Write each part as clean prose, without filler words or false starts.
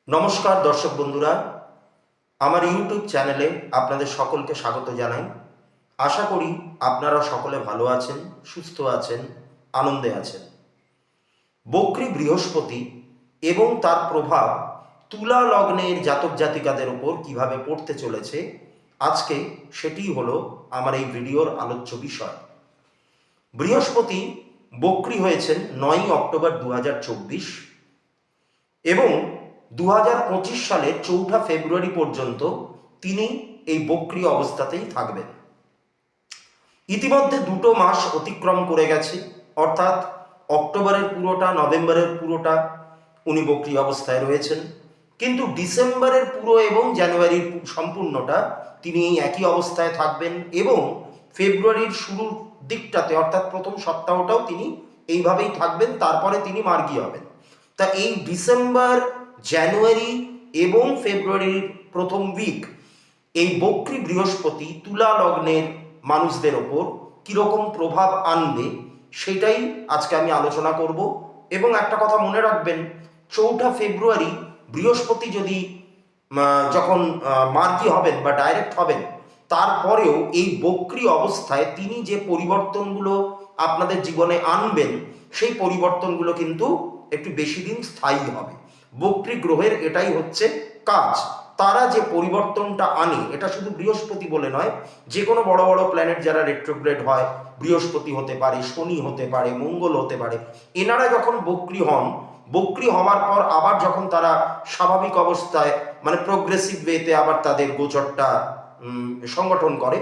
নমস্কার দর্শক বন্ধুরা, আমার ইউটিউব চ্যানেলে আপনাদের সকলকে স্বাগত জানাই। আশা করি আপনারা সকলে ভালো আছেন, সুস্থ আছেন, আনন্দে আছেন। বক্রী বৃহস্পতি এবং তার প্রভাব তুলা লগ্নের জাতক জাতিকাদের উপর কিভাবে পড়তে চলেছে, আজকে সেটিই হলো আমার এই ভিডিওর আলোচ্য বিষয়। বৃহস্পতি বক্রী হয়েছেন 9ই অক্টোবর 2024 এবং 2025 সালের 4 ফেব্রুয়ারি পর্যন্ত তিনি এই বক্রী অবস্থাতেই থাকবেন। ইতিমধ্যে 2 মাস অতিক্রম করে গেছে, অর্থাৎ অক্টোবরের পুরোটা, নভেম্বরের পুরোটা উনি বক্রী অবস্থায় রয়েছেন, কিন্তু ডিসেম্বরের পুরো এবং জানুয়ারির সম্পূর্ণটা তিনি এই একই অবস্থায় থাকবেন এবং ফেব্রুয়ারির শুরুর দিকটাতে অর্থাৎ প্রথম সপ্তাহটাও তিনি এইভাবেই থাকবেন, তারপরে তিনি মার্গী হবেন। তা এই ডিসেম্বর, জানুয়ারি এবং ফেব্রুয়ারির প্রথম উইক এই বক্রী বৃহস্পতি তুলা লগ্নের মানুষদের ওপর কীরকম প্রভাব আনবে সেটাই আজকে আমি আলোচনা করব। এবং একটা কথা মনে রাখবেন, 4 ফেব্রুয়ারি বৃহস্পতি যদি যখন মার্গী হবেন বা ডাইরেক্ট হবেন, তারপরেও এই বক্রী অবস্থায় তিনি যে পরিবর্তনগুলো আপনাদের জীবনে আনবেন সেই পরিবর্তনগুলো কিন্তু একটু বেশি দিন স্থায়ী হবে। বক্রী গ্রহের এটাই হচ্ছে কাজ। তারা যে পরিবর্তনটা আনে, এটা শুধু বৃহস্পতি বলে নয়, যে কোনো বড় বড় প্ল্যানেট যারা রেট্রোগ্রেড হয়, বৃহস্পতি হতে পারে, শনি হতে পারে, মঙ্গল হতে পারে, এনারা যখন বক্রী হন, বক্রী হওয়ার পর আবার যখন তারা স্বাভাবিক অবস্থায় মানে প্রোগ্রেসিভ ওয়েতে আবার তাদের গোচরটা সংগঠন করে,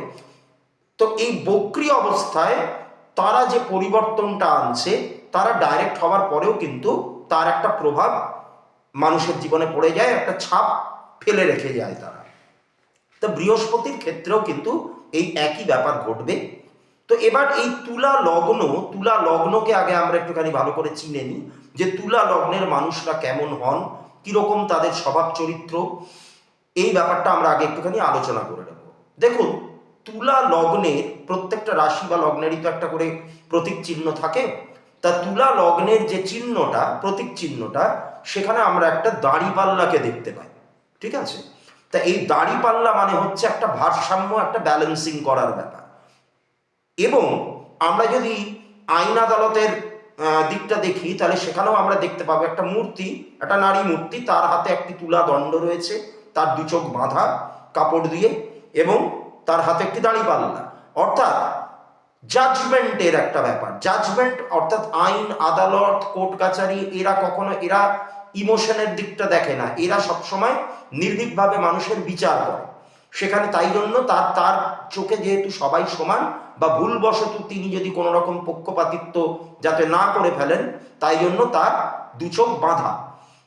তো এই বক্রী অবস্থায় তারা যে পরিবর্তনটা আনছে, তারা ডাইরেক্ট হওয়ার পরেও কিন্তু তার একটা প্রভাব মানুষের জীবনে পড়ে যায়, একটা ছাপ ফেলে রেখে যায় তারা। তো বৃহস্পতির ক্ষেত্রেও কিন্তু এই একই ব্যাপার ঘটবে। তো এবার এই তুলা লগ্নকে আগে আমরা একটুখানি ভালো করে চিনে নিই, যে তুলা লগ্নের মানুষরা কেমন হন, কিরকম তাদের স্বভাব চরিত্র, এই ব্যাপারটা আমরা আগে একটুখানি আলোচনা করে নেব। দেখুন, তুলা লগ্নের প্রত্যেকটা রাশি বা লগ্নেরই তো একটা করে প্রতীক চিহ্ন থাকে। তা তুলা লগ্নের যে চিহ্নটা, প্রতীক চিহ্নটা, সেখানে আমরা একটা দাঁড়িপাল্লাকে দেখতে পাই, ঠিক আছে? তা এই দাঁড়িপাল্লা মানে হচ্ছে একটা ভারসাম্য, একটা ব্যালেন্সিং করার ব্যাপার। এবং আমরা যদি আইন আদালতের দিকটা দেখি, তাহলে সেখানেও আমরা দেখতে পাবো একটা মূর্তি, একটা নারী মূর্তি, তার হাতে একটি তুলা দণ্ড রয়েছে, তার 2 চোখ বাঁধা কাপড় দিয়ে, এবং তার হাতে একটি দাঁড়িপাল্লা, অর্থাৎ জাজমেন্টের একটা ব্যাপার। জাজমেন্ট অর্থাৎ আইন আদালত, কোর্ট কাছারি, এরা ইমোশনের দিকটা দেখে না, এরা সবসময় নির্ভীকভাবে মানুষের বিচার করে সেখানে। তাই জন্য তার চোখে যেহেতু সবাই সমান, বা ভুলবশত তিনি যদি কোনো রকম পক্ষপাতিত্ব যাতে না করে ফেলেন, তাই জন্য তার 2 চোখ বাঁধা।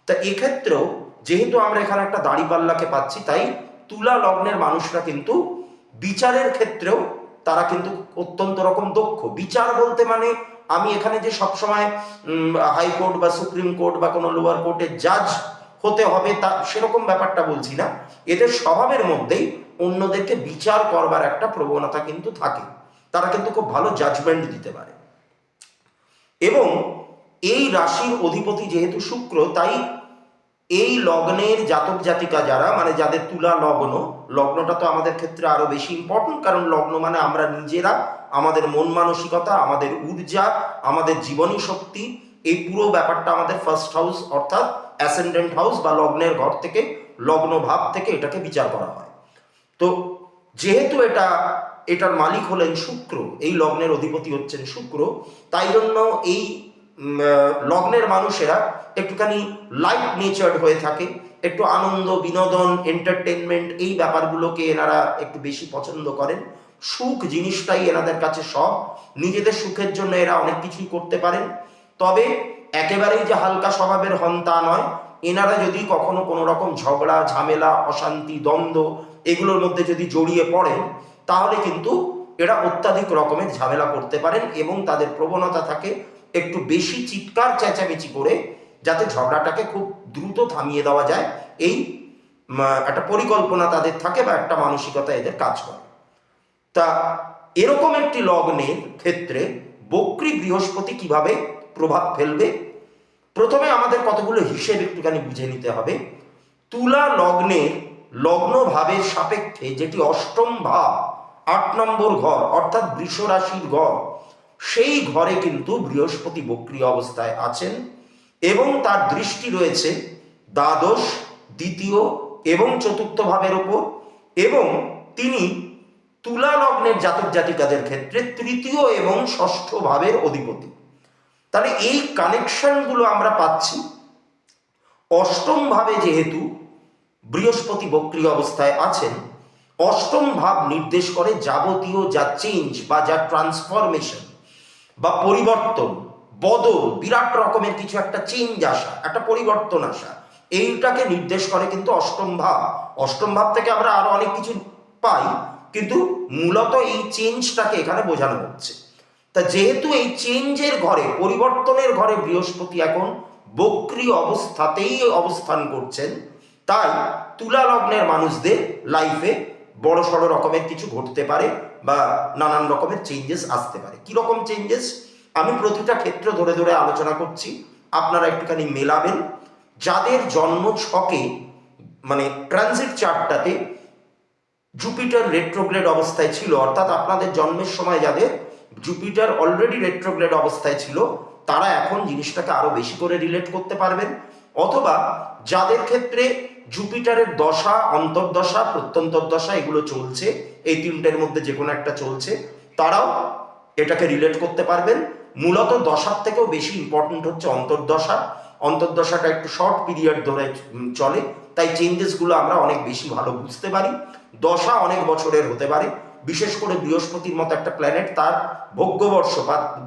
তা এক্ষেত্রেও যেহেতু আমরা এখানে একটা দাঁড়িপাল্লাকে পাচ্ছি, তাই তুলা লগ্নের মানুষরা কিন্তু বিচারের ক্ষেত্রেও তারা কিন্তু অত্যন্ত রকম দক্ষ। বিচার বলতে মানে আমি এখানে যে সবসময় হাইকোর্ট বা সুপ্রিম কোর্ট বা কোনো লোয়ার কোর্টের জাজ হতে হবে তা সেরকম ব্যাপারটা বলছি না। এদের স্বভাবের মধ্যেই অন্যদেরকে বিচার করবার একটা প্রবণতা কিন্তু থাকে, তারা কিন্তু খুব ভালো জাজমেন্ট দিতে পারে। এবং এই রাশির অধিপতি যেহেতু শুক্র, তাই এই লগ্নের জাতক জাতিকা যারা, মানে যাদের তুলা লগ্নটা তো আমাদের ক্ষেত্রে আরো বেশি ইম্পর্টেন্ট, কারণ লগ্ন মানে আমরা নিজেরা, আমাদের মন মানসিকতা, আমাদের ঊর্জা, আমাদের জীবনী শক্তি, এই পুরো ব্যাপারটা আমাদের ফার্স্ট হাউস অর্থাৎ অ্যাসেন্ডেন্ট হাউস বা লগ্নের ঘর থেকে, লগ্ন ভাব থেকে এটাকে বিচার করা হয়। তো যেহেতু এটার মালিক হলেন শুক্র, এই লগ্নের অধিপতি হচ্ছেন শুক্র, তাই জন্য এই লগ্নের মানুষেরা একটুখানি লাইট নেচার্ড হয়ে থাকে, একটু আনন্দ, বিনোদন, এন্টারটেনমেন্ট, এই ব্যাপারগুলোকে এনারা একটু বেশি পছন্দ করেন। সুখ জিনিসটাই এনাদের কাছে সব, নিজেদের সুখের জন্য এরা অনেক কিছুই করতে পারেন। তবে একেবারেই যে হালকা স্বভাবের হন তা নয়। এনারা যদি কখনো কোনো রকম ঝগড়া, ঝামেলা, অশান্তি, দ্বন্দ্ব এগুলোর মধ্যে যদি জড়িয়ে পড়েন, তাহলে কিন্তু এরা অত্যাধিক রকমের ঝামেলা করতে পারেন, এবং তাদের প্রবণতা থাকে একটু বেশি চিৎকার চেঁচামেচি করে যাতে ঝগড়াটাকে খুব দ্রুত থামিয়ে দেওয়া যায়, এই একটা পরিকল্পনা তাদের থাকে বা একটা মানসিকতা এদের কাজ করে। তা এরকম একটি লগ্নের ক্ষেত্রে বক্রী বৃহস্পতি কিভাবে প্রভাব ফেলবে, প্রথমে আমাদের কতগুলো হিসেব একটুখানি বুঝে নিতে হবে। তুলা লগ্নের লগ্ন ভাবের সাপেক্ষে যেটি অষ্টম ভাব 8 নম্বর ঘর অর্থাৎ বৃষ রাশির ঘর, সেই ঘরে কিন্তু বৃহস্পতি বক্রী অবস্থায় আছেন এবং তার দৃষ্টি রয়েছে দ্বাদশ, দ্বিতীয় এবং চতুর্থ ভাবের ওপর, এবং তিনি তুলা লগ্নের জাতক জাতিকাদের ক্ষেত্রে তৃতীয় এবং ষষ্ঠ ভাবের অধিপতি। তাহলে এই কানেকশনগুলো আমরা পাচ্ছি। অষ্টম ভাবে যেহেতু বৃহস্পতি বক্রী অবস্থায় আছেন, অষ্টম ভাব নির্দেশ করে যাবতীয় যা চেঞ্জ বা যা ট্রান্সফরমেশন বা পরিবর্তন, বদল, বিরাট রকমের কিছু একটা চেঞ্জ আসা, একটা পরিবর্তন আসা, এইটাকে নির্দেশ করে কিন্তু অষ্টম ভাব। অষ্টম ভাব থেকে আমরা আরো অনেক কিছু পাই, কিন্তু মূলত এই চেঞ্জটাকে এখানে বোঝানো হচ্ছে। তা যেহেতু এই চেঞ্জের ঘরে, পরিবর্তনের ঘরে বৃহস্পতি এখন বক্রী অবস্থাতেই অবস্থান করছেন, তাই তুলা লগ্নের মানুষদের লাইফে বড় সড়ো রকমের কিছু ঘটতে পারে বা নানান রকমের চেঞ্জেস আসতে পারে। কি রকম চেঞ্জেস আমি প্রতিটা ক্ষেত্র ধরে ধরে আলোচনা করছি, আপনারা একটুখানি মেলাবেন। যাদের জন্ম ছকে মানে ট্রানজিট চার্টটাতে জুপিটার রেট্রোগ্রেড অবস্থায় ছিল, অর্থাৎ আপনাদের জন্মের সময় যাদের জুপিটার অলরেডি রেট্রোগ্রেড অবস্থায় ছিল, তারা এখন জিনিসটাকে আরো বেশি করে রিলেট করতে পারবেন। অথবা যাদের ক্ষেত্রে জুপিটারের দশা, অন্তর্দশা, প্রত্যন্তর দশা এগুলো চলছে, এই তিনটের মধ্যে যে কোনো একটা চলছে, তারাও এটাকে রিলেট করতে পারবেন। মূলত দশার থেকেও বেশি ইম্পর্টেন্ট হচ্ছে অন্তর্দশা। অন্তর্দশাটা একটু শর্ট পিরিয়ড ধরে চলে, তাই চেঞ্জেসগুলো আমরা অনেক বেশি ভালো বুঝতে পারি। দশা অনেক বছরের হতে পারে, বিশেষ করে বৃহস্পতির মতো একটা প্ল্যানেট, তার ভোগ্যবর্ষ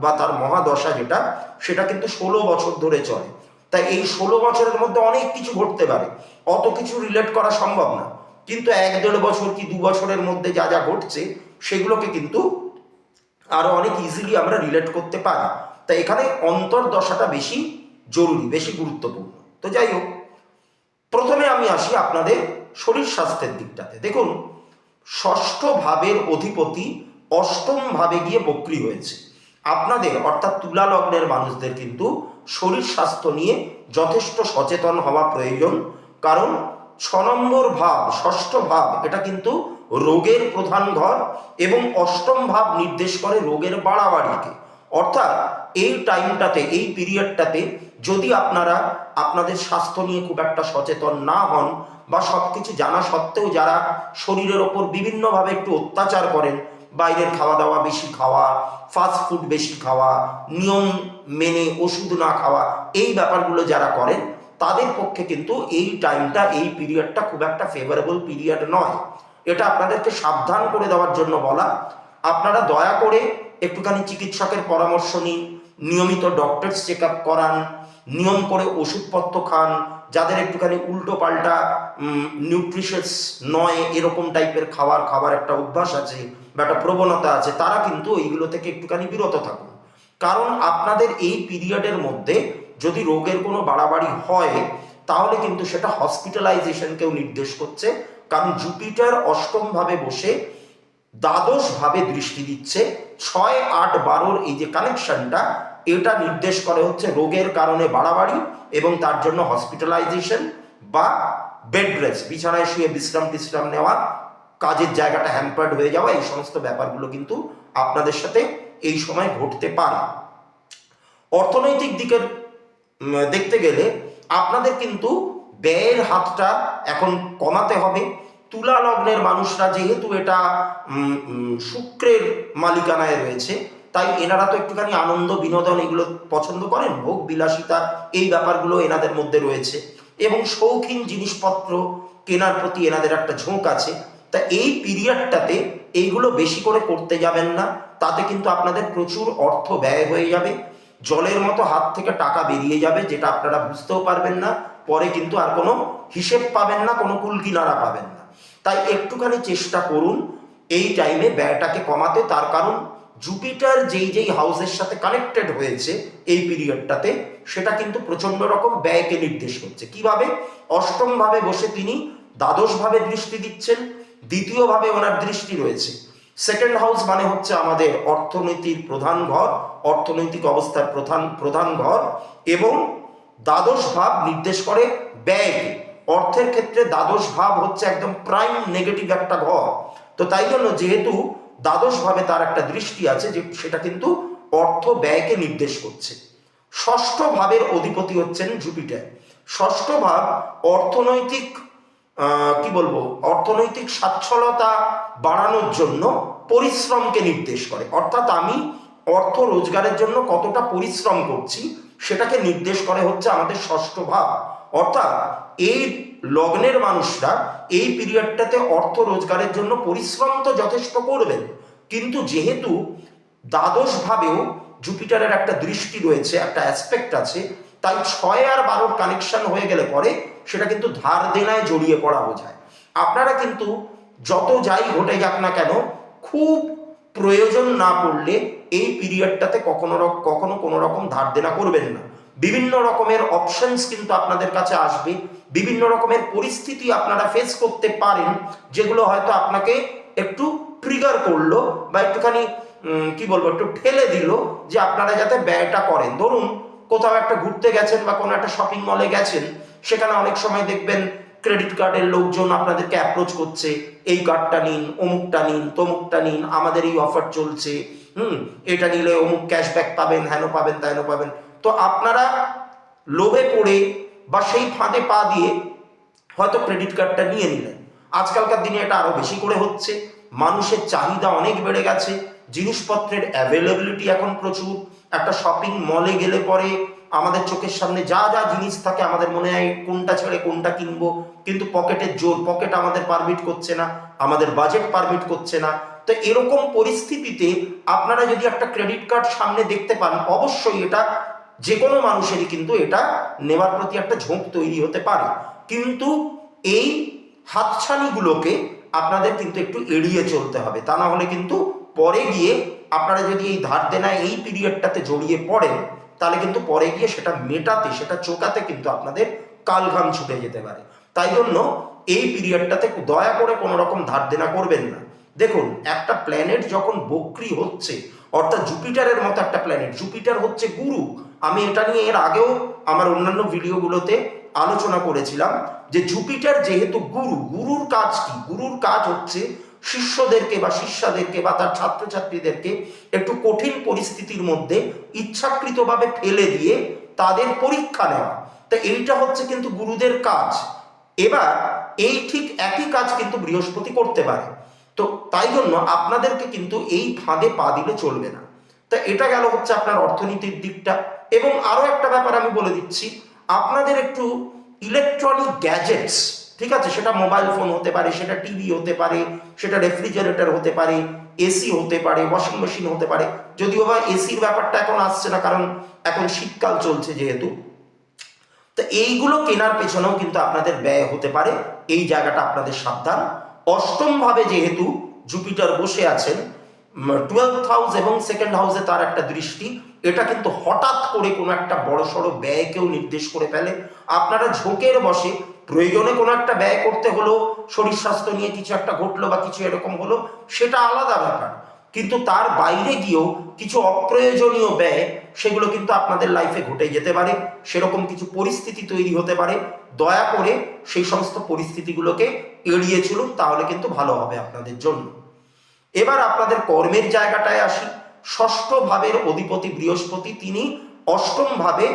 বা তার মহাদশা যেটা, সেটা কিন্তু 16 বছর ধরে চলে। তাই এই 16 বছরের মধ্যে অনেক কিছু ঘটতে পারে, অত কিছু রিলেট করা সম্ভব না, কিন্তু 1-1.5 বছর কি 2 বছরের মধ্যে যা যা ঘটছে সেগুলোকে কিন্তু আরো অনেক ইজিলি আমরা রিলেট করতে পারি। তাই এখানে অন্তর্দশাটা বেশি জরুরি, বেশি গুরুত্বপূর্ণ। তো যাই হোক, প্রথমে আমি আসি আপনাদের শরীর স্বাস্থ্যের দিকটাতে। দেখুন, ষষ্ঠ ভাবের অধিপতি অষ্টম ভাবে গিয়ে বক্রী হয়েছে। আপনাদের অর্থাৎ তুলা লগ্নের মানুষদের কিন্তু শরীর স্বাস্থ্য নিয়ে যথেষ্ট সচেতন হওয়া প্রয়োজন, কারণ 6 নম্বর ভাব, ষষ্ঠ ভাব, এটা কিন্তু রোগের প্রধান ঘর এবং অষ্টম ভাব নির্দেশ করে রোগের বাড়াবাড়িকে। অর্থাৎ এই টাইমটাতে, এই পিরিয়ডটাতে যদি আপনারা আপনাদের স্বাস্থ্য নিয়ে খুব একটা সচেতন না হন, বা সবকিছু জানা সত্ত্বেও যারা শরীরের ওপর বিভিন্নভাবে একটু অত্যাচার করেন, বাইরের খাওয়া দাওয়া বেশি খাওয়া, ফাস্ট ফুড বেশি খাওয়া, নিয়ম মেনে ওষুধ না খাওয়া, এই ব্যাপারগুলো যারা করেন, তাদের পক্ষে কিন্তু এই টাইমটা, এই পিরিয়ডটা খুব একটা ফেভারেবল পিরিয়ড নয়। এটা আপনাদেরকে সাবধান করে দেওয়ার জন্য বলা। আপনারা দয়া করে একটুখানি চিকিৎসকের পরামর্শ নিন, নিয়মিত ডক্টরস চেক আপ করান, নিয়ম করে ওষুধপত্র খান। যাদের একটুখানি উল্টো পাল্টা নিউট্রিশিয়াস নয় এরকম টাইপের খাবার একটা অভ্যাস আছে বা একটা প্রবণতা আছে, তারা কিন্তু এইগুলো থেকে একটুখানি বিরত থাকুন। কারণ আপনাদের এই পিরিয়ডের মধ্যে যদি রোগের কোনো বাড়াবাড়ি হয়, তাহলে কিন্তু সেটা হসপিটালাইজেশনকেও নির্দেশ করছে। কারণ জুপিটার অষ্টম ভাবে বসে দ্বাদশ ভাবে দৃষ্টি দিচ্ছে। 6, 8, 12 এই যে কানেকশনটা, এটা নির্দেশ করে হচ্ছে রোগের কারণে বাড়াবাড়ি এবং তার জন্য হসপিটালাইজেশন বা বেড রেস্ট, বিছানায় শুয়ে বিশ্রাম নেওয়া, কাজের জায়গাটা হ্যাম্পার্ড হয়ে যাওয়া, এই সমস্ত ব্যাপারগুলো কিন্তু আপনাদের সাথে এই সময় ঘটতে পারে। অর্থনৈতিক দিকের দেখতে গেলে আপনাদের কিন্তু ব্যয়ের হাতটা এখন কমাতে হবে। তুলা লগ্নের মানুষরা যেহেতু এটা শুক্রের মালিকানায় রয়েছে, তাই এনারা তো একটুখানি আনন্দ বিনোদন এগুলো পছন্দ করেন, ভোগ বিলাসিতা এই ব্যাপারগুলো এনাদের মধ্যে রয়েছে, এবং শৌখিন জিনিসপত্র কেনার প্রতি এনাদের একটা ঝোঁক আছে। তা এই পিরিয়ডটাতে এইগুলো বেশি করে করতে যাবেন না, তাতে কিন্তু আপনাদের প্রচুর অর্থ ব্যয় হয়ে যাবে, জলের মতো হাত থেকে টাকা বেরিয়ে যাবে, যেটা আপনারা বুঝতেও পারবেন না, পরে কিন্তু আর কোনো হিসেব পাবেন না, কোনো কুলকিনারা পাবেন না। তাই একটুখানি চেষ্টা করুন এই টাইমে ব্যয়টাকে কমাতে। তার কারণ জুপিটার যেই হাউসের সাথে কানেক্টেড হয়েছে এই পিরিয়ডটাতে, সেটা কিন্তু প্রচন্ড রকম ব্যয়কে নির্দেশ করছে। কিভাবে? অষ্টম ভাবে বসে তিনি দ্বাদশ ভাবে দৃষ্টি দিচ্ছেন, দ্বিতীয় ভাবে ওনার দৃষ্টি রয়েছে। সেকেন্ড হাউস মানে হচ্ছে আমাদের অর্থনীতির প্রধান ঘর, অর্থনৈতিক অবস্থার প্রধান ঘর, এবং দ্বাদশ ভাব নির্দেশ করে ব্যয়কে। অর্থের ক্ষেত্রে দ্বাদশ ভাব হচ্ছে একদম প্রাইম নেগেটিভ একটা ঘর। তো তাই জন্য যেহেতু দ্বাদশ ভাবে তার একটা দৃষ্টি আছে, যে সেটা কিন্তু অর্থ ব্যয়কে নির্দেশ করছে। ষষ্ঠ ভাবের অধিপতি হচ্ছেন জুপিটার। ষষ্ঠ ভাব অর্থনৈতিক কি বলবো, অর্থনৈতিক সচ্ছলতা বাড়ানোর জন্য পরিশ্রমকে নির্দেশ করে। অর্থাৎ আমি অর্থ রোজগারের জন্য কতটা পরিশ্রম করছি সেটাকে নির্দেশ করে হচ্ছে আমাদের ষষ্ঠ ভাব। অর্থাৎ এই লগ্নের মানুষরা এই পিরিয়ডটাতে অর্থ রোজগারের জন্য পরিশ্রম তো যথেষ্ট করবেন, কিন্তু যেহেতু দ্বাদশ ভাবেও জুপিটারের একটা দৃষ্টি রয়েছে, একটা অ্যাসপেক্ট আছে, তাই 6 আর 12 কানেকশন হয়ে গেলে পরে সেটা কিন্তু ধার দেনায় জড়িয়ে পড়া বোঝায়। আপনারা কিন্তু যত যাই ঘটে যাক না কেন, খুব প্রয়োজন না পড়লে এই পিরিয়ডটাতে কখনো কোনো রকম ধার দেনা করবেন না। বিভিন্ন রকমের অপশনস কিন্তু আপনাদের কাছে আসবে, বিভিন্ন রকমের পরিস্থিতি আপনারা ফেস করতে পারেন, যেগুলো হয়তো আপনাকে একটু ট্রিগার করলো বা একটুখানি কি বলবো, একটু ঠেলে দিল যে আপনারা যাতে ব্যয়টা করেন। ধরুন কোথাও একটা ঘুরতে গেছেন বা কোনো একটা শপিং মলে গেছেন, সেখানে অনেক সময় দেখবেন ক্রেডিট কার্ডের লোকজন আপনাদেরকে অ্যাপ্রোচ করছে, এই কার্ডটা নিন, অমুকটা নিন, তমুকটা নিন, আমাদের এই অফার চলছে, এটা নিলে অমুক ক্যাশব্যাক পাবেন, হেন পাবেন, তেন পাবেন। তো আপনারা লোভে পড়ে বা সেই ফাঁদে পা দিয়ে হয়তো ক্রেডিট কার্ডটা নিয়ে নিলেন। আজকালকার দিনে এটা আরো বেশি করে হচ্ছে, মানুষের চাহিদা অনেক বেড়ে গেছে, জিনিসপত্রের অ্যাভেলেবিলিটি এখন প্রচুর। একটা শপিং মলে গেলে পরে আমাদের চোখের সামনে যা যা জিনিস থাকে, আমাদের মনে হয় কোনটা ছেড়ে কোনটা কিনবো, কিন্তু পকেটের জোর, পকেট আমাদের পারমিট করছে না, আমাদের বাজেট পারমিট করছে না। তো এরকম পরিস্থিতিতে আপনারা যদি একটা ক্রেডিট কার্ড সামনে দেখতে পান, অবশ্যই এটা যে কোনো মানুষেরই কিন্তু এটা নেওয়ার প্রতি একটা ঝোঁক তৈরি হতে পারে, কিন্তু এই হাতছানিগুলোকে আপনাদের কিন্তু একটু এড়িয়ে চলতে হবে। তা না হলে কিন্তু পরে গিয়ে আপনারা যদি এই ধার দেনায় এই পিরিয়ডটাতে জড়িয়ে পড়েন, তাহলে কিন্তু পরে গিয়ে সেটা মেটাতে, সেটা চোকাতে কিন্তু আপনাদের কালঘাম ছুটে যেতে পারে। তাই জন্য এই পিরিয়ডটাতে দয়া করে কোনো রকম ধার দেনা করবেন না। দেখুন, একটা প্ল্যানেট যখন বক্রি হচ্ছে, অর্থাৎ জুপিটারের মতো একটা প্ল্যানেট, জুপিটার হচ্ছে গুরু। আমি এটা নিয়ে এর আগেও আমার অন্যান্য ভিডিওগুলোতে আলোচনা করেছিলাম যে জুপিটার যেহেতু গুরু, গুরুর কাজ কি? গুরুর কাজ হচ্ছে শিষ্যদেরকে বা শিষ্যাদেরকে বা তার ছাত্রছাত্রীদেরকে একটু কঠিন পরিস্থিতির মধ্যে ইচ্ছাকৃতভাবে ফেলে দিয়ে তাদের পরীক্ষা নেওয়া। তো এইটা হচ্ছে কিন্তু গুরুদের কাজ। এবার এই ঠিক একই কাজ কিন্তু বৃহস্পতি করতে পারে। তো তাই জন্য আপনাদেরকে কিন্তু এই ফাঁদে পা দিলে চলবে না। তা এটা গেল হচ্ছে আপনার অর্থনীতির দিকটা। এবং আরো একটা ব্যাপার আমি বলে দিচ্ছি, আপনাদের একটু ইলেকট্রনিক গ্যাজেটস, ঠিক আছে, সেটা মোবাইল ফোন হতে পারে, সেটা টিভি হতে পারে, সেটা রেফ্রিজারেটর হতে পারে, এসি হতে পারে, ওয়াশিং মেশিন হতে পারে। যদিও বা এসির ব্যাপারটা এখন আসছে না, কারণ এখন শীতকাল চলছে যেহেতু। তো এইগুলো কেনার পেছনেও কিন্তু আপনাদের ব্যয় হতে পারে, এই জায়গাটা আপনাদের সাবধান। অষ্টম ভাবে যেহেতু জুপিটার বসে আছেন, 12th হাউস এবং সেকেন্ড হাউসে তার একটা দৃষ্টি, এটা কিন্তু হঠাৎ করে কোনো একটা বড়সড় ব্যয়কেও নির্দেশ করে ফেলে। আপনারা ঝোঁকের বসে প্রয়োজনে কোনো একটা ব্যয় করতে হলো, শরীর স্বাস্থ্য নিয়ে কিছু একটা ঘটলো বা কিছু এরকম হলো, সেটা আলাদা ব্যাপার, কিন্তু তার বাইরে গিয়েও কিছু অপ্রয়োজনীয় ব্যয়, সেগুলো কিন্তু আপনাদের লাইফে ঘটে যেতে পারে। সেরকম কিছু পরিস্থিতি তৈরি হতে পারে। দয়া করে সেই সমস্ত পরিস্থিতিগুলোকে এড়িয়ে চলুন, তাহলে কিন্তু ভালো হবে আপনাদের জন্য। এবার আপনাদের কর্মের জায়গাটায় আসি। ষষ্ঠ ভাবের অধিপতি বৃহস্পতি, তিনি অষ্টম ভাবে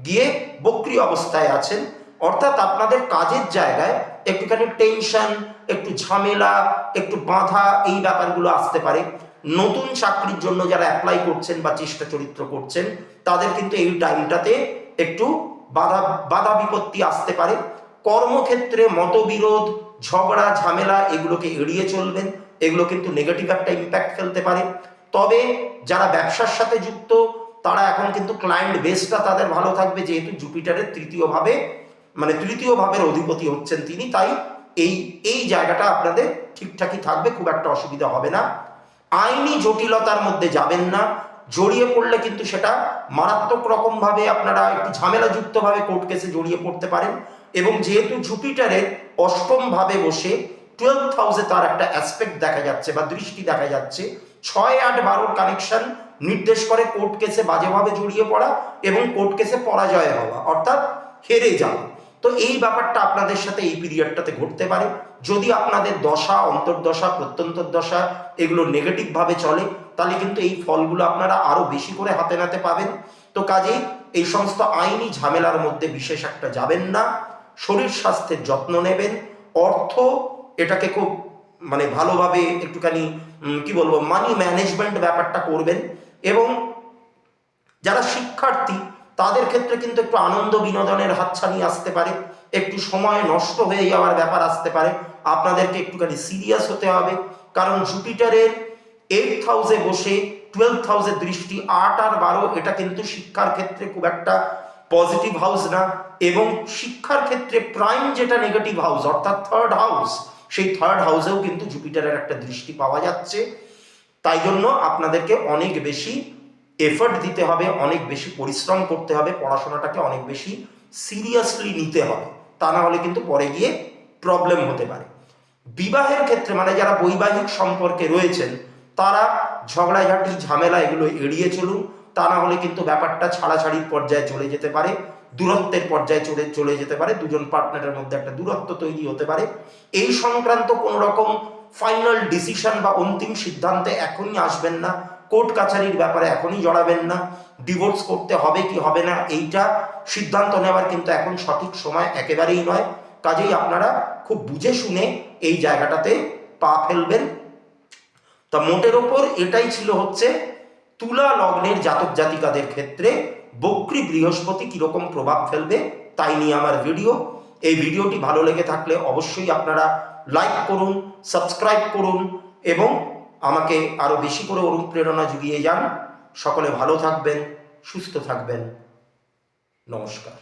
গিয়ে বক্রী অবস্থায় আছেন। অর্থাৎ আপনাদের কাজের জায়গায় একটুখানি টেনশন, একটু ঝামেলা, একটু বাধা, এই ব্যাপারগুলো আসতে পারে। নতুন চাকরির জন্য যারা অ্যাপ্লাই করছেন বা চেষ্টা চরিত্র করছেন, তাদের কিন্তু এই টাইমটাতে একটু বাধা বিপত্তি আসতে পারে। কর্মক্ষেত্রে মতবিরোধ, ঝগড়া, ঝামেলা, এগুলোকে এড়িয়ে চলবেন, এগুলো কিন্তু নেগেটিভ একটা ইম্প্যাক্ট ফেলতে পারে। তবে যারা ব্যবসার সাথে যুক্ত, তারা এখন কিন্তু ক্লায়েন্ট বেসটা তাদের ভালো থাকবে, যেহেতু জুপিটারের তৃতীয় ভাবের অধিপতি হচ্ছেন তিনি। তাই এই জায়গাটা আপনাদের ঠিকঠাকই থাকবে, খুব একটা অসুবিধা হবে না। আইনি জটিলতার মধ্যে যাবেন না, জড়িয়ে পড়লে কিন্তু সেটা মারাত্মক রকম ভাবে আপনারা একটু ঝামেলাযুক্ত ভাবে কোর্ট কেসে জড়িয়ে পড়তে পারেন। এবং যেহেতু জুপিটারের অষ্টম ভাবে বসে 12th হাউসে তার একটা অ্যাসপেক্ট দেখা যাচ্ছে বা দৃষ্টি দেখা যাচ্ছে, 6, 8, 12 কানেকশন নির্দেশ করে কোর্ট কেসে বাজেভাবে জড়িয়ে পড়া এবং কোর্ট কেসে পরাজয় হওয়া, অর্থাৎ হেরে যাওয়া। তো এই ব্যাপারটা আপনাদের সাথে এই পিরিয়ডটাতে ঘটতে পারে। যদি আপনাদের দশা, অন্তর্দশা, প্রত্যন্তর দশা এগুলো নেগেটিভভাবে চলে, তাহলে কিন্তু এই ফলগুলো আপনারা আরো বেশি করে হাতে নাতে পাবেন। তো কাজেই এই সমস্ত আইনি ঝামেলার মধ্যে বিশেষ একটা যাবেন না। শরীর স্বাস্থ্যের যত্ন নেবেন। অর্থ এটাকে খুব মানে ভালোভাবে একটুখানি কি বলবো, মানি ম্যানেজমেন্ট ব্যাপারটা করবেন। এবং যারা শিক্ষার্থী তাদের ক্ষেত্রে কিন্তু একটু আনন্দ বিনোদনের হাতছানি আসতে পারে, একটু সময় নষ্ট হয়ে যাওয়ার ব্যাপার আসতে পারে। আপনাদেরকে একটুখানি সিরিয়াস হতে হবে, কারণ জুপিটারের 8th হাউসে বসে 12th হাউসের দৃষ্টি 8 আর 12 এটা কিন্তু শিক্ষার ক্ষেত্রে খুব একটা পজিটিভ হাউস না। এবং শিক্ষার ক্ষেত্রে প্রাইম যেটা নেগেটিভ হাউস অর্থাৎ 3rd হাউস, সেই 3rd হাউসেও কিন্তু জুপিটারের একটা দৃষ্টি পাওয়া যাচ্ছে। তাই জন্য আপনাদেরকে অনেক বেশি এফর্ট দিতে হবে, অনেক বেশি পরিশ্রম করতে হবে, পড়াশোনাটাকে অনেক বেশি সিরিয়াসলি নিতে হবে, তা না হলে কিন্তু পরে গিয়ে প্রবলেম হতে পারে। বিবাহের ক্ষেত্রে মানে যারা বৈবাহিক সম্পর্কে রয়েছেন তারা ঝগড়াঝাটি ঝামেলা এগুলো এড়িয়ে চলুন, তা না হলে কিন্তু ব্যাপারটা ছাড়াছাড়ির পর্যায়ে চলে যেতে পারে, দূরত্বের পর্যায়ে চলে যেতে পারে, দুজন পার্টনারের মধ্যে একটা দূরত্ব তৈরি হতে পারে। এই সংক্রান্ত কোনো রকম ফাইনাল ডিসিশন বা অন্তিম সিদ্ধান্তে এখনই আসবেন না, কোর্ট কাছারির ব্যাপারে এখনই জড়াবেন না। ডিভোর্স করতে হবে কি হবে না এইটা সিদ্ধান্ত নেওয়ার কিন্তু এখন সঠিক সময় একেবারেই নয়। কাজেই আপনারা খুব বুঝে শুনে এই জায়গাটাতে পা ফেলবেন। তা মোটের ওপর এটাই ছিল হচ্ছে তুলা লগ্নের জাতক জাতিকাদের ক্ষেত্রে বক্রী বৃহস্পতি কিরকম প্রভাব ফেলবে তাই নিয়ে আমার ভিডিও। এই ভিডিওটি ভালো লেগে থাকলে অবশ্যই আপনারা লাইক করুন, সাবস্ক্রাইব করুন এবং আমাকে আরো বেশি করে অনুপ্রেরণা জুগিয়ে যান। সকলে ভালো থাকবেন, সুস্থ থাকবেন। নমস্কার।